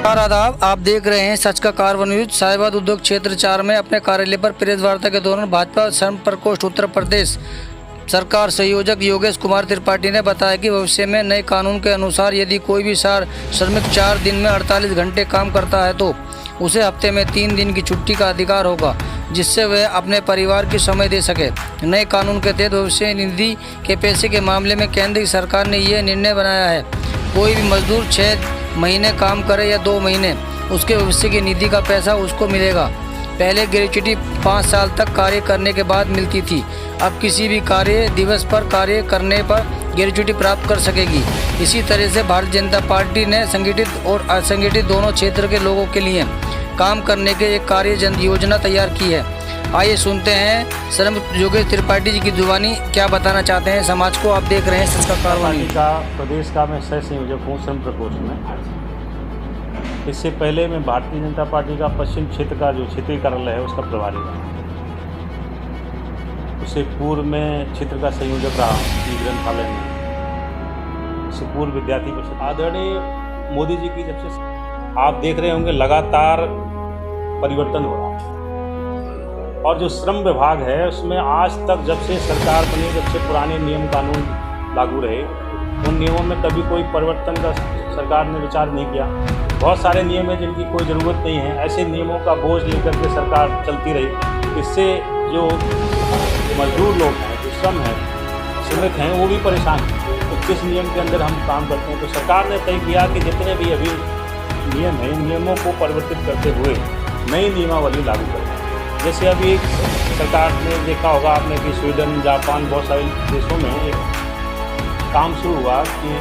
आदाब, आप देख रहे हैं सच का कार्बन न्यूज। साहिबाद उद्योग क्षेत्र 4 में अपने कार्यालय पर प्रेस वार्ता के दौरान भाजपा श्रम प्रकोष्ठ उत्तर प्रदेश सरकार संयोजक योगेश कुमार त्रिपाठी ने बताया कि भविष्य में नए कानून के अनुसार यदि कोई भी श्रमिक 4 दिन में 48 घंटे काम करता है तो उसे हफ्ते में 3 दिन की छुट्टी का अधिकार होगा, जिससे वह अपने परिवार की समय दे सके। नए कानून के तहत भविष्य निधि के पैसे के मामले में केंद्र सरकार ने यह निर्णय बनाया है। कोई भी मजदूर 6 महीने काम करे या 2 महीने, उसके भविष्य की निधि का पैसा उसको मिलेगा। पहले ग्रेच्युटी 5 साल तक कार्य करने के बाद मिलती थी, अब किसी भी कार्य दिवस पर कार्य करने पर ग्रेच्युटी प्राप्त कर सकेगी। इसी तरह से भारतीय जनता पार्टी ने संगठित और असंगठित दोनों क्षेत्र के लोगों के लिए काम करने के एक कार्य योजना तैयार की है। आइए सुनते हैं श्रम योगेश त्रिपाठी जी की जुबानी क्या बताना चाहते हैं समाज को। आप देख रहे हैं सच का कार्बन का प्रदेश का मैं सह संयोजक हूँ श्रम प्रकोष्ठ में। इससे पहले मैं भारतीय जनता पार्टी का पश्चिम क्षेत्र का जो क्षेत्रीय कार्यालय है उसका प्रभारी रहा। उससे पूर्व में क्षेत्र का संयोजक रहा ई ग्रंथालय में। उससे पूर्व विद्यार्थी परिषद। आदरणीय मोदी जी की जब से आप देख रहे होंगे लगातार परिवर्तन हो रहा है, और जो श्रम विभाग है उसमें आज तक जब से सरकार बनी, जब से पुराने नियम कानून लागू रहे, उन नियमों में कभी कोई परिवर्तन का सरकार ने विचार नहीं किया। बहुत सारे नियम हैं जिनकी कोई ज़रूरत नहीं है, ऐसे नियमों का बोझ लेकर के सरकार चलती रही। इससे जो मजदूर लोग हैं, जो श्रमिक हैं, वो भी परेशान हैं। तो किस नियम के अंदर हम काम करते हैं, तो सरकार ने तय किया कि जितने भी अभी नियम हैं, नियमों को परिवर्तित करते हुए नई नियमावली लागू करना। जैसे अभी सरकार ने देखा होगा आपने कि स्वीडन, जापान, बहुत सारे देशों में एक काम शुरू हुआ कि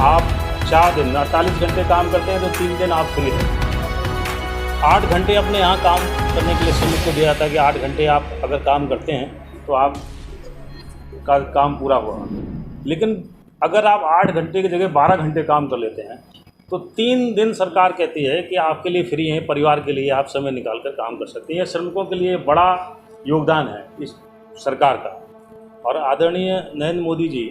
आप 4 दिन 48 घंटे काम करते हैं तो 3 दिन आप फ्री हैं। 8 घंटे अपने यहाँ काम करने के लिए श्रमिक को दिया जाता है कि 8 घंटे आप अगर काम करते हैं तो आप का काम पूरा हुआ। लेकिन अगर आप 8 घंटे की जगह 12 घंटे काम कर लेते हैं तो 3 दिन सरकार कहती है कि आपके लिए फ्री हैं, परिवार के लिए आप समय निकाल कर काम कर सकते हैं। यह श्रमिकों के लिए बड़ा योगदान है इस सरकार का। और आदरणीय नरेंद्र मोदी जी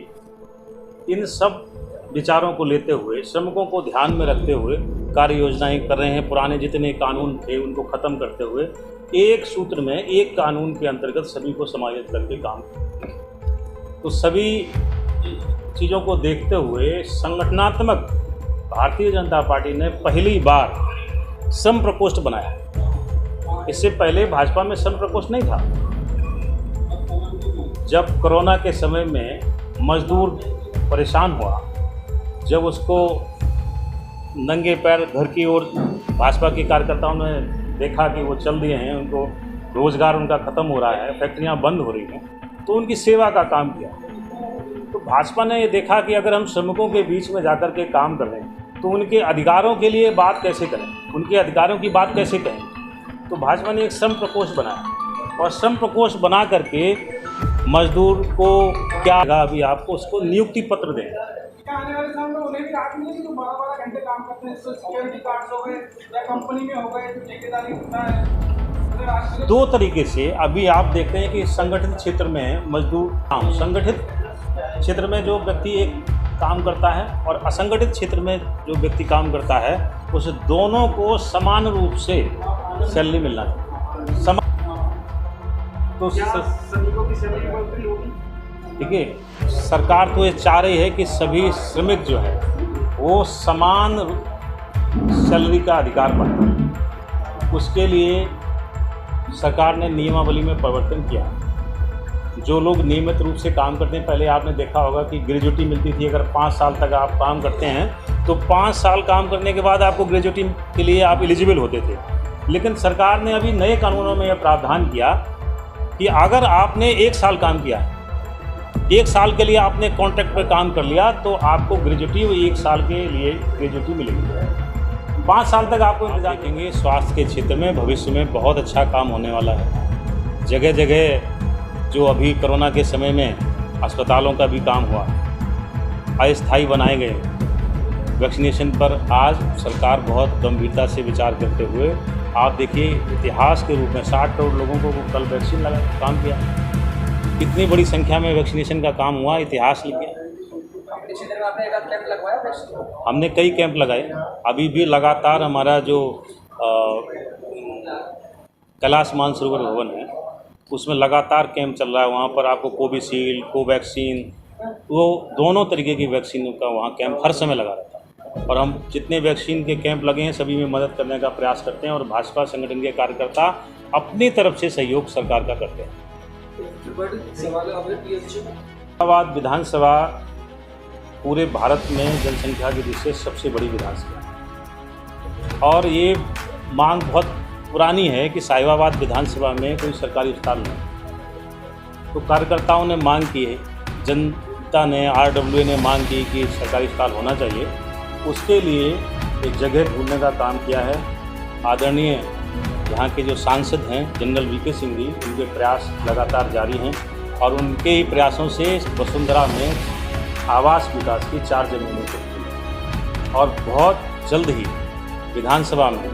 इन सब विचारों को लेते हुए, श्रमिकों को ध्यान में रखते हुए कार्य योजनाएं कर रहे हैं। पुराने जितने कानून थे उनको ख़त्म करते हुए एक सूत्र में, एक कानून के अंतर्गत सभी को समायोजित करके काम। तो सभी चीज़ों को देखते हुए संगठनात्मक भारतीय जनता पार्टी ने पहली बार श्रम प्रकोष्ठ बनाया। इससे पहले भाजपा में श्रम प्रकोष्ठ नहीं था। जब कोरोना के समय में मजदूर परेशान हुआ, जब उसको नंगे पैर घर की ओर भाजपा के कार्यकर्ताओं ने देखा कि वो चल दिए हैं, उनको रोज़गार उनका ख़त्म हो रहा है, फैक्ट्रियां बंद हो रही हैं, तो उनकी सेवा का काम किया। तो भाजपा ने ये देखा कि अगर हम श्रमिकों के बीच में जाकर के काम कर रहे हैं तो उनके अधिकारों के लिए बात कैसे करें, उनके अधिकारों की बात कैसे कहें। तो भाजपा ने एक श्रम प्रकोष्ठ बनाया, और श्रम प्रकोष्ठ बना करके मजदूर को क्या अभी आपको उसको नियुक्ति पत्र दें। आने वाले समय में उन्हें भी राहत मिलेगी जो 12-12 घंटे काम करते हैं, सिक्योरिटी गार्ड्स हो गए या कंपनी में हो गए, जो ठेकेदारी होता है। 2 तरीके से अभी आप देखते हैं कि संगठित क्षेत्र में मजदूर, संगठित क्षेत्र में जो व्यक्ति एक काम करता है और असंगठित क्षेत्र में जो व्यक्ति काम करता है, उस दोनों को समान रूप से सैलरी मिलना चाहिए। तो श्रमिकों की सैलरी बढ़ती होगी। ठीक है, सरकार तो ये चाह रही है कि सभी श्रमिक जो है वो समान सैलरी का अधिकार पाएं। उसके लिए सरकार ने नियमावली में परिवर्तन किया। जो लोग नियमित रूप से काम करते हैं, पहले आपने देखा होगा कि ग्रेच्युटी मिलती थी। अगर 5 साल तक आप काम करते हैं तो 5 साल काम करने के बाद आपको ग्रेच्युटी के लिए आप एलिजिबल होते थे। लेकिन सरकार ने अभी नए कानूनों में यह प्रावधान किया कि अगर आपने 1 साल काम किया, 1 साल के लिए आपने कॉन्ट्रैक्ट पर काम कर लिया, तो आपको ग्रेच्युटी 1 साल के लिए ग्रेच्युटी मिलेगी। 5 साल तक आपको इंतजार करेंगे। स्वास्थ्य के क्षेत्र में भविष्य में बहुत अच्छा काम होने वाला है। जगह जगह जो अभी कोरोना के समय में अस्पतालों का भी काम हुआ, अस्थायी बनाए गए। वैक्सीनेशन पर आज सरकार बहुत गंभीरता से विचार करते हुए, आप देखिए इतिहास के रूप में 60 करोड़ लोगों को कल वैक्सीन लगा काम किया। कितनी बड़ी संख्या में वैक्सीनेशन का काम हुआ, इतिहास लिख गया। के क्षेत्र में आपने एक आध कैंप लगवाया वैक्सीन? हमने कई कैंप लगाए। अभी भी लगातार हमारा जो कैलाश मानसरोवर भवन है उसमें लगातार कैंप चल रहा है। वहाँ पर आपको कोविशील्ड, कोवैक्सीन, वो दोनों तरीके की वैक्सीनों का वहाँ कैंप हर समय लगा रहता है। और हम जितने वैक्सीन के कैंप लगे हैं सभी में मदद करने का प्रयास करते हैं और भाजपा संगठन के कार्यकर्ता अपनी तरफ से सहयोग सरकार का करते हैं। फरीदाबाद विधानसभा पूरे भारत में जनसंख्या की दृष्टि से सबसे बड़ी विधानसभा है और ये मांग बहुत पुरानी है कि साहिबाबाद विधानसभा में कोई सरकारी अस्पताल नहीं। तो कार्यकर्ताओं ने मांग की है, जनता ने, RWA ने मांग की कि सरकारी अस्पताल होना चाहिए। उसके लिए एक जगह ढूंढने का काम किया है। आदरणीय यहाँ के जो सांसद हैं जनरल VK सिंह जी, उनके प्रयास लगातार जारी हैं और उनके ही प्रयासों से वसुंधरा में आवास विकास की 4 जमीनें हैं और बहुत जल्द ही विधानसभा में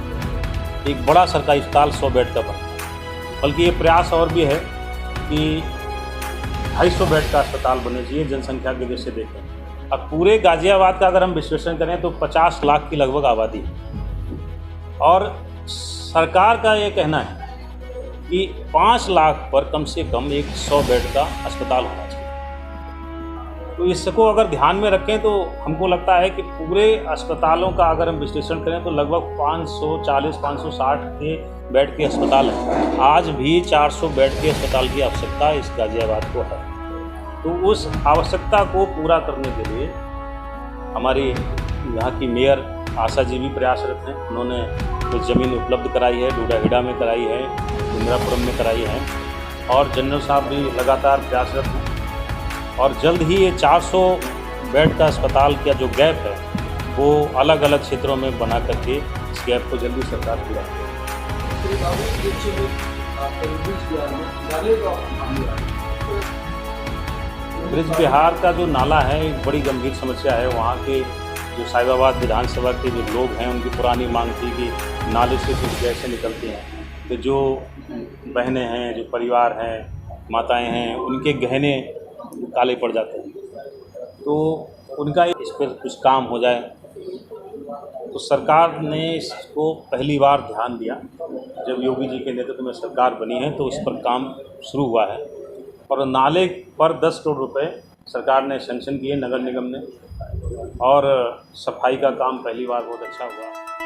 एक बड़ा सरकारी अस्पताल 100 बेड का बना। बल्कि ये प्रयास और भी है कि 250 बेड का अस्पताल बनना चाहिए जनसंख्या की दृष्टि से देखें। अब पूरे गाजियाबाद का अगर हम विश्लेषण करें तो 50 लाख की लगभग आबादी है और सरकार का ये कहना है कि 5 लाख पर कम से कम एक 100 बेड का अस्पताल होना चाहिए। तो इसको अगर ध्यान में रखें तो हमको लगता है कि पूरे अस्पतालों का अगर हम विश्लेषण करें तो लगभग 540-560 के बेड के अस्पताल हैं। आज भी 400 बेड के अस्पताल की आवश्यकता इस गाजियाबाद को है। तो उस आवश्यकता को पूरा करने के लिए हमारी यहाँ की मेयर आशा जी भी प्रयासरत हैं। उन्होंने कुछ ज़मीन उपलब्ध कराई है, डूडाहिडा में कराई है, इंदिरापुरम में कराई है और जनरल साहब भी लगातार प्रयासरत हैं और जल्द ही ये 400 बेड का अस्पताल का जो गैप है वो अलग अलग क्षेत्रों में बना करके इस गैप को जल्दी सरकार पूरा ब्रिज बिहार का जो नाला है एक बड़ी गंभीर समस्या है। वहाँ के जो साहिबाबाद विधानसभा के जो लोग हैं उनकी पुरानी मांग थी कि नाले से कुछ गैसें निकलती हैं तो जो बहनें हैं, जो परिवार हैं, माताएं हैं, उनके गहने काले पड़ जाते हैं। तो उनका इस पर कुछ काम हो जाए। तो सरकार ने इसको पहली बार ध्यान दिया जब योगी जी के नेतृत्व में सरकार बनी है, तो इस पर काम शुरू हुआ है और नाले पर 10 करोड़ रुपए सरकार ने सैंक्शन किए नगर निगम ने और सफाई का काम पहली बार बहुत अच्छा हुआ।